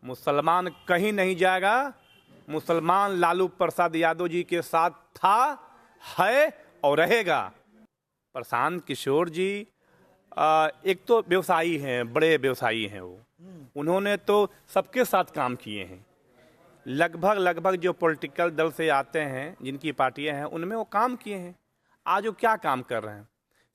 मुसलमान कहीं नहीं जाएगा। मुसलमान लालू प्रसाद यादव जी के साथ था, है और रहेगा। प्रशांत किशोर जी एक तो व्यवसायी हैं, बड़े व्यवसायी हैं वो। उन्होंने तो सबके साथ काम किए हैं। लगभग जो पॉलिटिकल दल से आते हैं, जिनकी पार्टियां हैं, उनमें वो काम किए हैं। आज वो क्या काम कर रहे हैं?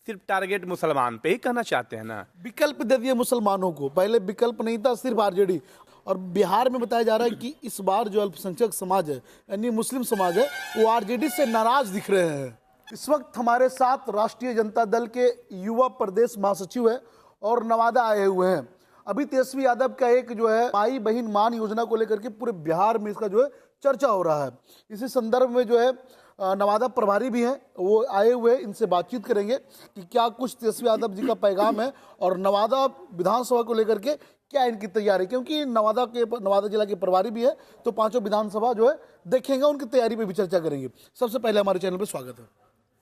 सिर्फ टारगेट मुसलमान पे ही कहना चाहते हैं ना। विकल्प दे दिए मुसलमानों को, पहले विकल्प नहीं था, सिर्फ आरजेडी। और बिहार में बताया जा रहा है कि इस बार जो अल्पसंख्यक समाज है यानी मुस्लिम समाज है वो आरजेडी से नाराज दिख रहे हैं। इस वक्त हमारे साथ राष्ट्रीय जनता दल के युवा प्रदेश महासचिव है और नवादा आए हुए हैं। अभी तेजस्वी यादव का एक जो है माई बहन मान योजना को लेकर के पूरे बिहार में इसका जो है चर्चा हो रहा है। इसी संदर्भ में जो है नवादा प्रभारी भी हैं, वो आए हुए, इनसे बातचीत करेंगे कि क्या कुछ तेजस्वी यादव जी का पैगाम है और नवादा विधानसभा को लेकर के क्या इनकी तैयारी, क्योंकि नवादा जिला के प्रभारी भी है तो पांचों विधानसभा जो है देखेंगे, उनकी तैयारी पे भी चर्चा करेंगे। सबसे पहले हमारे चैनल पे स्वागत है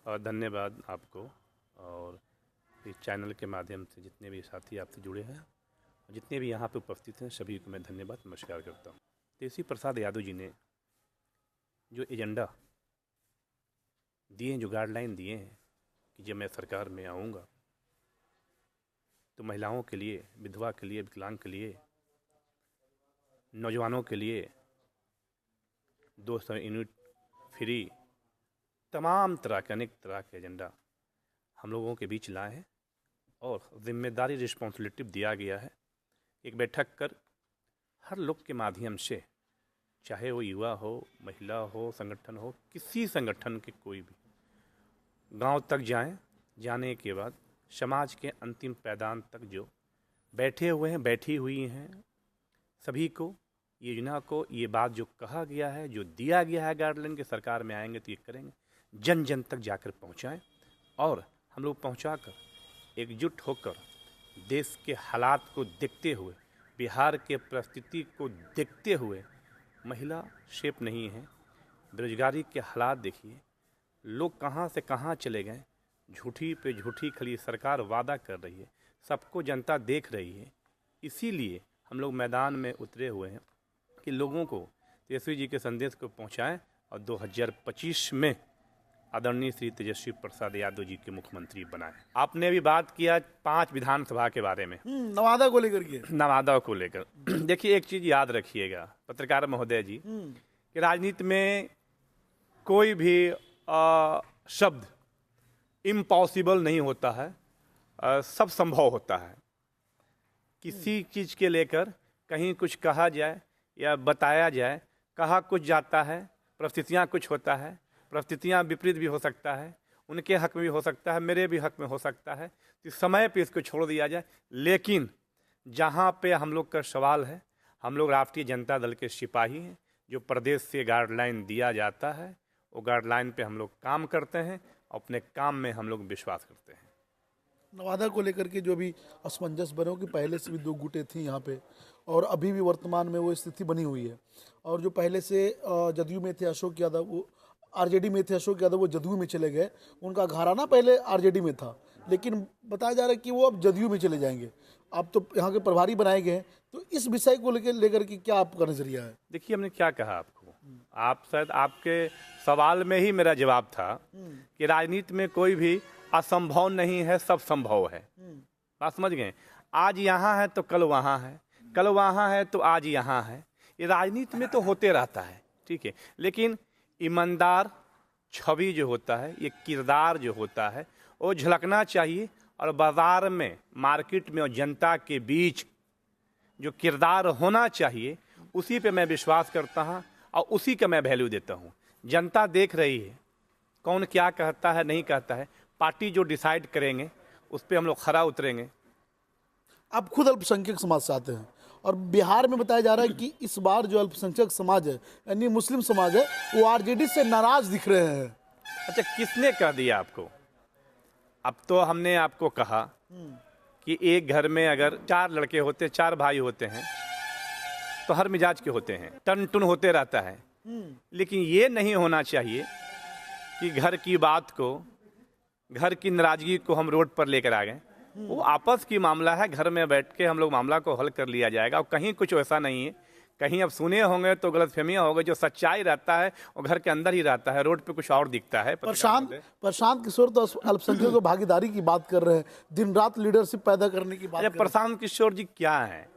और धन्यवाद आपको। और इस चैनल के माध्यम से जितने भी साथी आपसे जुड़े हैं, जितने भी यहाँ पे उपस्थित हैं, सभी को मैं धन्यवाद नमस्कार करता हूँ। तेजस्वी प्रसाद यादव जी ने जो एजेंडा दिए हैं, जो गाइडलाइन दिए हैं कि जब मैं सरकार में आऊँगा तो महिलाओं के लिए, विधवा के लिए, विकलांग के लिए, नौजवानों के लिए 200 यूनिट फ्री, तमाम तरह के, अनेक तरह के एजेंडा हम लोगों के बीच लाए हैं। और जिम्मेदारी, रिस्पॉन्सिबिलिटी दिया गया है एक बैठक कर हर लोग के माध्यम से, चाहे वो युवा हो, महिला हो, संगठन हो, किसी संगठन के कोई भी गांव तक जाएं। जाने के बाद समाज के अंतिम पैदान तक जो बैठे हुए हैं, बैठी हुई हैं, सभी को योजना को, ये बात जो कहा गया है, जो दिया गया है गाइडलाइन के सरकार में आएंगे तो ये करेंगे, जन जन तक जाकर पहुंचाएं। और हम लोग पहुंचाकर एकजुट होकर देश के हालात को देखते हुए, बिहार के परिस्थिति को देखते हुए, महिला सेफ नहीं है, बेरोजगारी के हालात देखिए, लोग कहां से कहां चले गए, झूठी पे झूठी खड़ी सरकार वादा कर रही है, सबको जनता देख रही है। इसीलिए हम लोग मैदान में उतरे हुए हैं कि लोगों को तेजस्वी जी के संदेश को पहुंचाएं और 2025 में आदरणीय श्री तेजस्वी प्रसाद यादव जी के मुख्यमंत्री बनाएं। आपने भी बात किया 5 विधानसभा के बारे में, नवादा को लेकर के। नवादा को लेकर देखिए, एक चीज याद रखिएगा पत्रकार महोदय जी कि राजनीति में कोई भी शब्द इम्पॉसिबल नहीं होता है, सब संभव होता है। किसी चीज के लेकर कहीं कुछ कहा जाए या बताया जाए, कहा कुछ जाता है, परिस्थितियाँ कुछ होता है, परिस्थितियाँ विपरीत भी हो सकता है, उनके हक में भी हो सकता है, मेरे भी हक में हो सकता है, तो समय पे इसको छोड़ दिया जाए। लेकिन जहाँ पे हम लोग का सवाल है, हम लोग राष्ट्रीय जनता दल के सिपाही हैं, जो प्रदेश से गाइडलाइन दिया जाता है वो गाइडलाइन पे हम लोग काम करते हैं, अपने काम में हम लोग विश्वास करते हैं। नवादा को लेकर के जो भी असमंजस बने हो कि पहले से भी 2 गुटें थी यहाँ पे और अभी भी वर्तमान में वो स्थिति बनी हुई है। और जो पहले से जदयू में थे अशोक यादव, वो आरजेडी में थे, अशोक यादव वो जदयू में चले गए। उनका घराना पहले आरजेडी में था, लेकिन बताया जा रहा है कि वो अब जदयू में चले जाएंगे। आप तो यहाँ के प्रभारी बनाए गए हैं, तो इस विषय को लेकर के क्या आपका नजरिया है? देखिए, हमने क्या कहा आपको, आप शायद आपके सवाल में ही मेरा जवाब था कि राजनीति में कोई भी असंभव नहीं है, सब संभव है। बात समझ गए? आज यहाँ है तो कल वहाँ है, कल वहाँ है तो आज यहाँ है। ये राजनीति में तो होते रहता है, ठीक है। लेकिन ईमानदार छवि जो होता है, ये किरदार जो होता है, वो झलकना चाहिए। और बाजार में, मार्केट में और जनता के बीच जो किरदार होना चाहिए, उसी पे मैं विश्वास करता हूँ और उसी का मैं वैल्यू देता हूँ। जनता देख रही है कौन क्या कहता है, नहीं कहता है। पार्टी जो डिसाइड करेंगे उस पर हम लोग खरा उतरेंगे। आप खुद अल्पसंख्यक समाज से आते हैं और बिहार में बताया जा रहा है कि इस बार जो अल्पसंख्यक समाज है यानी मुस्लिम समाज है वो आरजेडी से नाराज दिख रहे हैं। अच्छा, किसने कह दिया आपको? अब तो हमने आपको कहा कि एक घर में अगर 4 लड़के होते, 4 भाई होते हैं तो हर मिजाज के होते हैं, टन टुन होते रहता है। लेकिन ये नहीं होना चाहिए कि घर की बात को, घर की नाराजगी को हम रोड पर लेकर आ गए। वो आपस की मामला है, घर में बैठ के हम लोग मामला को हल कर लिया जाएगा। और कहीं कुछ ऐसा नहीं है कहीं अब सुने होंगे तो गलतफहमियां हो गई। जो सच्चाई रहता है वो घर के अंदर ही रहता है, रोड पे कुछ और दिखता है। प्रशांत किशोर तो अल्पसंख्यकों की भागीदारी की बात कर रहे हैं, दिन रात लीडरशिप पैदा करने की बात कर रहे हैं। प्रशांत किशोर जी क्या है?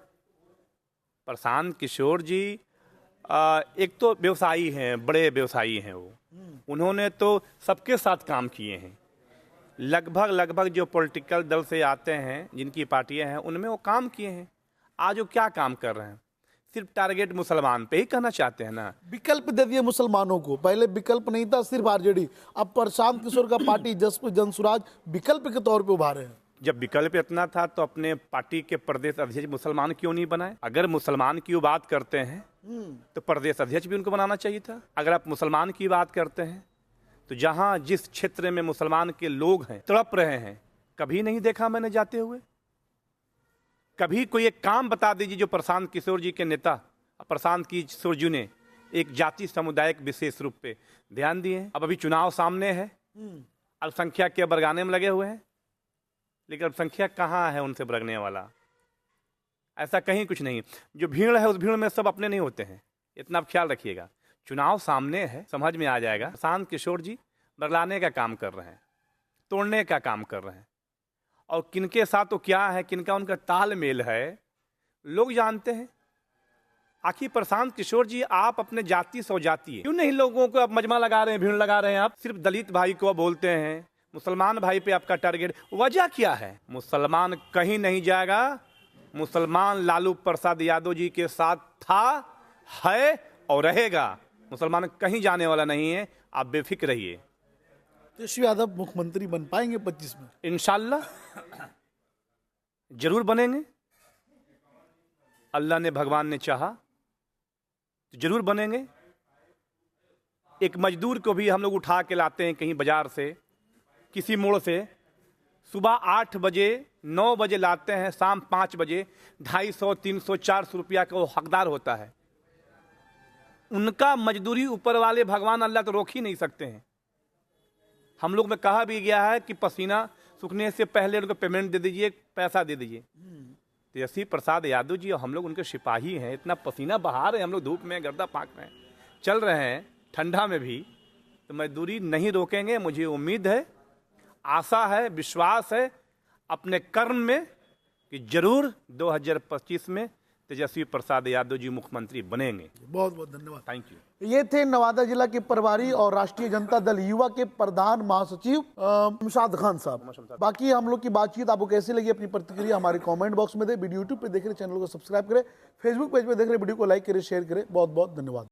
प्रशांत किशोर जी एक तो व्यवसायी हैं, बड़े व्यवसायी हैं वो। उन्होंने तो सबके साथ काम किए हैं। लगभग जो पॉलिटिकल दल से आते हैं, जिनकी पार्टियां हैं, उनमें वो काम किए हैं। आज वो क्या काम कर रहे हैं? सिर्फ टारगेट मुसलमान पे ही करना चाहते हैं ना। विकल्प दे दिए मुसलमानों को, पहले विकल्प नहीं था, सिर्फ आरजेडी। अब प्रशांत किशोर का पार्टी जसप्रीत जनसुराज विकल्प के तौर पे उभारे हैं। जब विकल्प इतना था तो अपने पार्टी के प्रदेश अध्यक्ष मुसलमान क्यों नहीं बनाए? अगर मुसलमान की बात करते हैं तो प्रदेश अध्यक्ष भी उनको बनाना चाहिए था। अगर आप मुसलमान की बात करते हैं तो जहां जिस क्षेत्र में मुसलमान के लोग हैं, तड़प रहे हैं, कभी नहीं देखा मैंने जाते हुए। कभी कोई एक काम बता दीजिए जो प्रशांत किशोर जी के नेता प्रशांत किशोर जी ने एक जाति समुदाय विशेष रूप पे ध्यान दिए। अब अभी चुनाव सामने है, अल्पसंख्यक के बरगाने में लगे हुए हैं, लेकिन अल्पसंख्यक कहाँ है उनसे बरगने वाला? ऐसा कहीं कुछ नहीं। जो भीड़ है उस भीड़ में सब अपने नहीं होते हैं, इतना आप ख्याल रखिएगा। चुनाव सामने है, समझ में आ जाएगा। प्रशांत किशोर जी बरगलाने का काम कर रहे हैं, तोड़ने का काम कर रहे हैं, और किनके साथ तो क्या है, किनका उनका तालमेल है, लोग जानते हैं। आखिर प्रशांत किशोर जी, आप अपने जाति स्वजाति क्यों नहीं लोगों को आप मजमा लगा रहे हैं, भीड़ लगा रहे हैं? आप सिर्फ दलित भाई को बोलते हैं, मुसलमान भाई पे आपका टारगेट, वजह क्या है? मुसलमान कहीं नहीं जाएगा। मुसलमान लालू प्रसाद यादव जी के साथ था, है और रहेगा। मुसलमान कहीं जाने वाला नहीं है, आप बेफिक्र रहिए। तेजस्वी यादव मुख्यमंत्री बन पाएंगे 25 में? इंशाल्लाह जरूर बनेंगे। अल्लाह ने, भगवान ने चाहा तो जरूर बनेंगे। एक मजदूर को भी हम लोग उठा के लाते हैं कहीं बाजार से, किसी मोड़ से, सुबह 8 बजे 9 बजे लाते हैं, शाम 5 बजे 250, 300, 400 रुपया का वो हकदार होता है। उनका मजदूरी ऊपर वाले भगवान अल्लाह तो रोक ही नहीं सकते हैं। हम लोग में कहा भी गया है कि पसीना सूखने से पहले उनको पेमेंट दे दीजिए, पैसा दे दीजिए। तेजस्वी प्रसाद यादव जी और हम लोग उनके सिपाही हैं। इतना पसीना बहा रहे हैं, हम लोग धूप में गर्दा फाँक रहे हैं, चल रहे हैं ठंडा में भी, तो मजदूरी नहीं रोकेंगे। मुझे उम्मीद है, आशा है, विश्वास है अपने कर्म में कि जरूर 2025 में तेजस्वी प्रसाद यादव जी मुख्यमंत्री बनेंगे। बहुत बहुत धन्यवाद, थैंक यू। ये थे नवादा जिला के प्रभारी और राष्ट्रीय जनता दल युवा के प्रधान महासचिव मुशाद खान साहब। बाकी हम लोग की बातचीत आपको कैसी लगी, अपनी प्रतिक्रिया हमारे कमेंट बॉक्स में दे। वीडियो यूट्यूब पे देख रहे चैनल को सब्सक्राइब करें, फेसबुक पेज पे देख रहे वीडियो को लाइक करें, शेयर करें। बहुत बहुत धन्यवाद।